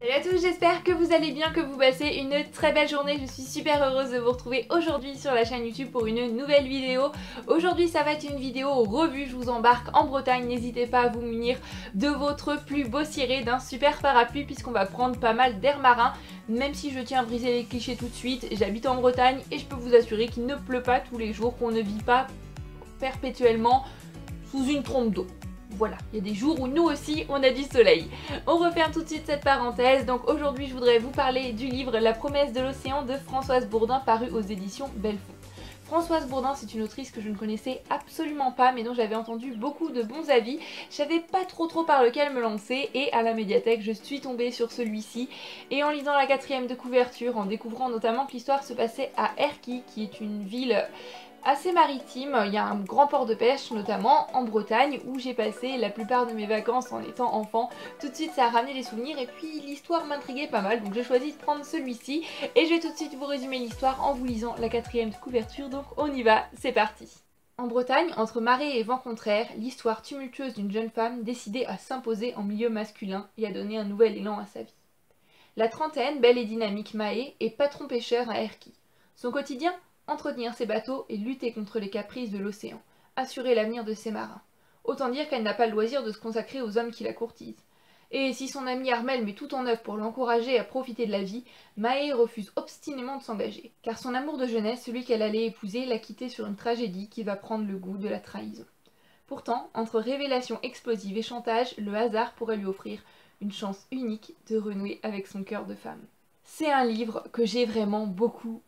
Salut à tous, j'espère que vous allez bien, que vous passez une très belle journée. Je suis super heureuse de vous retrouver aujourd'hui sur la chaîne YouTube pour une nouvelle vidéo. Aujourd'hui ça va être une vidéo revue, je vous embarque en Bretagne. N'hésitez pas à vous munir de votre plus beau ciré, d'un super parapluie puisqu'on va prendre pas mal d'air marin. Même si je tiens à briser les clichés tout de suite, j'habite en Bretagne et je peux vous assurer qu'il ne pleut pas tous les jours, qu'on ne vit pas perpétuellement sous une trompe d'eau. Voilà, il y a des jours où nous aussi on a du soleil. On referme tout de suite cette parenthèse. Donc aujourd'hui je voudrais vous parler du livre La promesse de l'océan de Françoise Bourdin, paru aux éditions Belfond. Françoise Bourdin, c'est une autrice que je ne connaissais absolument pas mais dont j'avais entendu beaucoup de bons avis. Je savais pas trop par lequel me lancer et à la médiathèque je suis tombée sur celui-ci. Et en lisant la 4e de couverture, en découvrant notamment que l'histoire se passait à Erquy, qui est une ville assez maritime, il y a un grand port de pêche notamment en Bretagne où j'ai passé la plupart de mes vacances en étant enfant. Tout de suite ça a ramené les souvenirs et puis l'histoire m'intriguait pas mal, donc j'ai choisi de prendre celui-ci et je vais tout de suite vous résumer l'histoire en vous lisant la 4e de couverture, donc on y va, c'est parti. En Bretagne, entre marée et vent contraire, l'histoire tumultueuse d'une jeune femme décidée à s'imposer en milieu masculin et à donner un nouvel élan à sa vie. La trentaine, belle et dynamique Mahé, est patron pêcheur à Erquy. Son quotidien, entretenir ses bateaux et lutter contre les caprices de l'océan, assurer l'avenir de ses marins. Autant dire qu'elle n'a pas le loisir de se consacrer aux hommes qui la courtisent. Et si son amie Armelle met tout en œuvre pour l'encourager à profiter de la vie, Mahé refuse obstinément de s'engager, car son amour de jeunesse, celui qu'elle allait épouser, l'a quitté sur une tragédie qui va prendre le goût de la trahison. Pourtant, entre révélations explosives et chantage, le hasard pourrait lui offrir une chance unique de renouer avec son cœur de femme. C'est un livre que j'ai vraiment beaucoup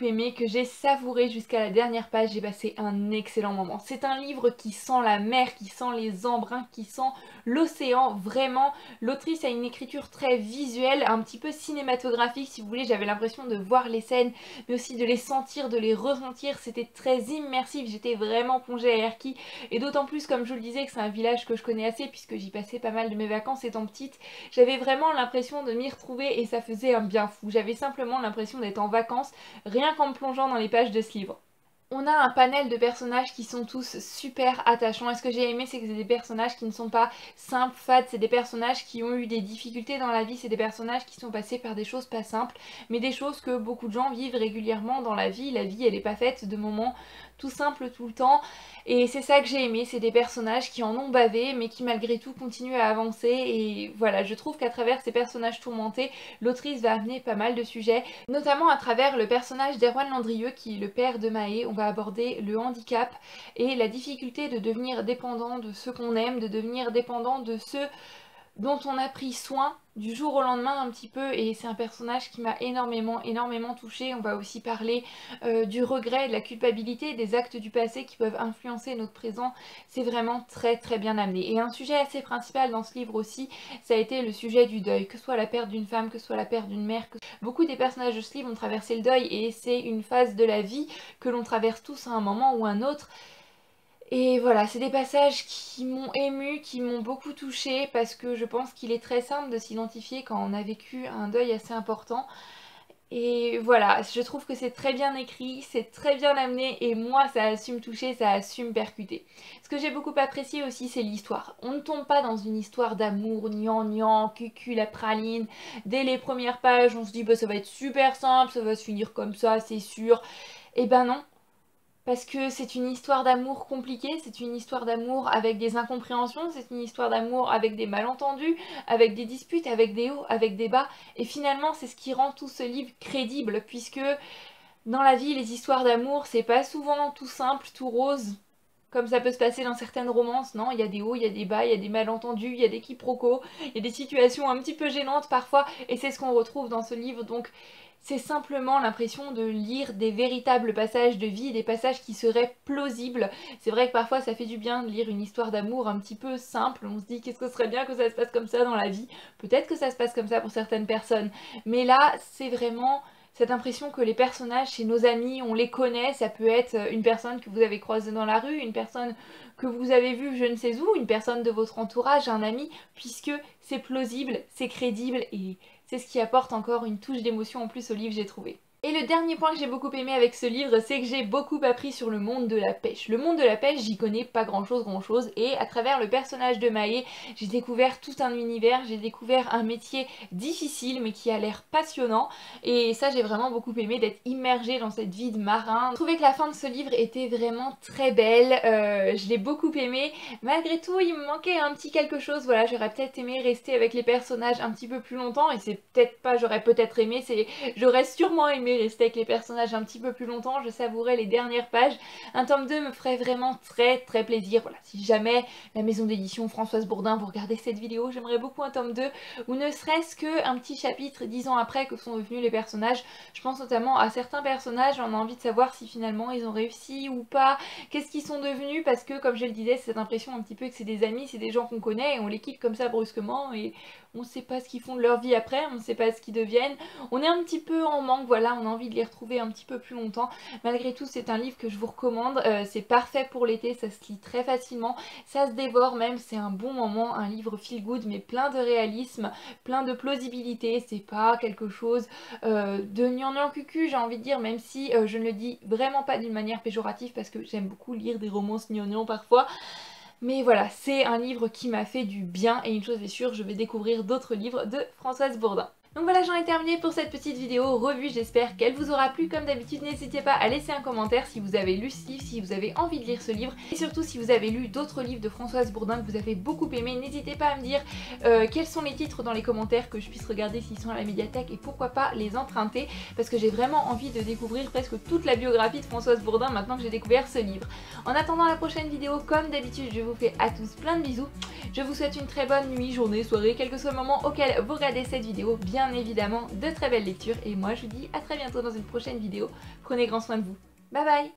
aimé, que j'ai savouré jusqu'à la dernière page, j'ai passé un excellent moment. C'est un livre qui sent la mer, qui sent les embruns, qui sent l'océan, vraiment. L'autrice a une écriture très visuelle, un petit peu cinématographique si vous voulez, j'avais l'impression de voir les scènes, mais aussi de les sentir, de les ressentir, c'était très immersif, j'étais vraiment plongée à Erquy, et d'autant plus comme je vous le disais que c'est un village que je connais assez puisque j'y passais pas mal de mes vacances étant petite, j'avais vraiment l'impression de m'y retrouver et ça faisait un bien fou. J'avais simplement l'impression d'être en vacances rien qu'en me plongeant dans les pages de ce livre. On a un panel de personnages qui sont tous super attachants et ce que j'ai aimé c'est que c'est des personnages qui ne sont pas simples, fades, c'est des personnages qui ont eu des difficultés dans la vie, c'est des personnages qui sont passés par des choses pas simples mais des choses que beaucoup de gens vivent régulièrement dans la vie elle est pas faite de moments tout simples tout le temps et c'est ça que j'ai aimé, c'est des personnages qui en ont bavé mais qui malgré tout continuent à avancer et voilà, je trouve qu'à travers ces personnages tourmentés, l'autrice va amener pas mal de sujets, notamment à travers le personnage d'Erwan Landrieux qui est le père de Mahé. On va aborder le handicap et la difficulté de devenir dépendant de ceux qu'on aime, de devenir dépendant de ceux dont on a pris soin du jour au lendemain un petit peu et c'est un personnage qui m'a énormément touchée. On va aussi parler du regret, de la culpabilité, des actes du passé qui peuvent influencer notre présent. C'est vraiment très bien amené. Et un sujet assez principal dans ce livre aussi, ça a été le sujet du deuil, que ce soit la perte d'une femme, que ce soit la perte d'une mère. Beaucoup des personnages de ce livre ont traversé le deuil et c'est une phase de la vie que l'on traverse tous à un moment ou un autre. Et voilà, c'est des passages qui m'ont émue, qui m'ont beaucoup touchée parce que je pense qu'il est très simple de s'identifier quand on a vécu un deuil assez important. Et voilà, je trouve que c'est très bien écrit, c'est très bien amené et moi ça a su me toucher, ça a su me percuter. Ce que j'ai beaucoup apprécié aussi c'est l'histoire. On ne tombe pas dans une histoire d'amour, gnangnan, cucu la praline. Dès les premières pages on se dit bah ça va être super simple, ça va se finir comme ça c'est sûr. Et ben non. Parce que c'est une histoire d'amour compliquée, c'est une histoire d'amour avec des incompréhensions, c'est une histoire d'amour avec des malentendus, avec des disputes, avec des hauts, avec des bas. Et finalement, c'est ce qui rend tout ce livre crédible, puisque dans la vie, les histoires d'amour, c'est pas souvent tout simple, tout rose, comme ça peut se passer dans certaines romances, non, il y a des hauts, il y a des bas, il y a des malentendus, il y a des quiproquos, il y a des situations un petit peu gênantes parfois, et c'est ce qu'on retrouve dans ce livre, donc c'est simplement l'impression de lire des véritables passages de vie, des passages qui seraient plausibles. C'est vrai que parfois ça fait du bien de lire une histoire d'amour un petit peu simple, on se dit qu'est-ce que ce serait bien que ça se passe comme ça dans la vie, peut-être que ça se passe comme ça pour certaines personnes, mais là c'est vraiment cette impression que les personnages chez nos amis, on les connaît, ça peut être une personne que vous avez croisée dans la rue, une personne que vous avez vue je ne sais où, une personne de votre entourage, un ami, puisque c'est plausible, c'est crédible et c'est ce qui apporte encore une touche d'émotion en plus au livre j'ai trouvé. Et le dernier point que j'ai beaucoup aimé avec ce livre, c'est que j'ai beaucoup appris sur le monde de la pêche. Le monde de la pêche, j'y connais pas grand chose, et à travers le personnage de Maë, j'ai découvert tout un univers, j'ai découvert un métier difficile mais qui a l'air passionnant, et ça j'ai vraiment beaucoup aimé d'être immergée dans cette vie de marin. Je trouvais que la fin de ce livre était vraiment très belle, je l'ai beaucoup aimé. Malgré tout, il me manquait un petit quelque chose, voilà, j'aurais peut-être aimé rester avec les personnages un petit peu plus longtemps, et c'est peut-être pas j'aurais peut-être aimé, c'est j'aurais sûrement aimé rester avec les personnages un petit peu plus longtemps, je savourais les dernières pages. Un tome 2 me ferait vraiment très plaisir. Voilà, si jamais la maison d'édition Françoise Bourdin, vous regardez cette vidéo, j'aimerais beaucoup un tome 2, ou ne serait-ce qu'un petit chapitre 10 ans après que sont devenus les personnages. Je pense notamment à certains personnages, on a envie de savoir si finalement ils ont réussi ou pas, qu'est-ce qu'ils sont devenus, parce que comme je le disais, c'est cette impression un petit peu que c'est des amis, c'est des gens qu'on connaît, et on les quitte comme ça brusquement, et on sait pas ce qu'ils font de leur vie après, on sait pas ce qu'ils deviennent. On est un petit peu en manque, voilà, on a envie de les retrouver un petit peu plus longtemps. Malgré tout, c'est un livre que je vous recommande, c'est parfait pour l'été, ça se lit très facilement, ça se dévore même, c'est un bon moment, un livre feel good mais plein de réalisme, plein de plausibilité, c'est pas quelque chose de gnangnan cucu, j'ai envie de dire, même si je ne le dis vraiment pas d'une manière péjorative parce que j'aime beaucoup lire des romances gnangnan parfois. Mais voilà, c'est un livre qui m'a fait du bien, et une chose est sûre, je vais découvrir d'autres livres de Françoise Bourdin. Donc voilà, j'en ai terminé pour cette petite vidéo revue, j'espère qu'elle vous aura plu. Comme d'habitude, n'hésitez pas à laisser un commentaire si vous avez lu ce livre, si vous avez envie de lire ce livre, et surtout si vous avez lu d'autres livres de Françoise Bourdin que vous avez beaucoup aimé, n'hésitez pas à me dire quels sont les titres dans les commentaires, que je puisse regarder s'ils sont à la médiathèque, et pourquoi pas les emprunter, parce que j'ai vraiment envie de découvrir presque toute la biographie de Françoise Bourdin maintenant que j'ai découvert ce livre. En attendant la prochaine vidéo, comme d'habitude, je vous fais à tous plein de bisous, je vous souhaite une très bonne nuit, journée, soirée, quel que soit le moment auquel vous regardez cette vidéo, bien évidemment de très belles lectures, et moi je vous dis à très bientôt dans une prochaine vidéo. Prenez grand soin de vous. Bye bye.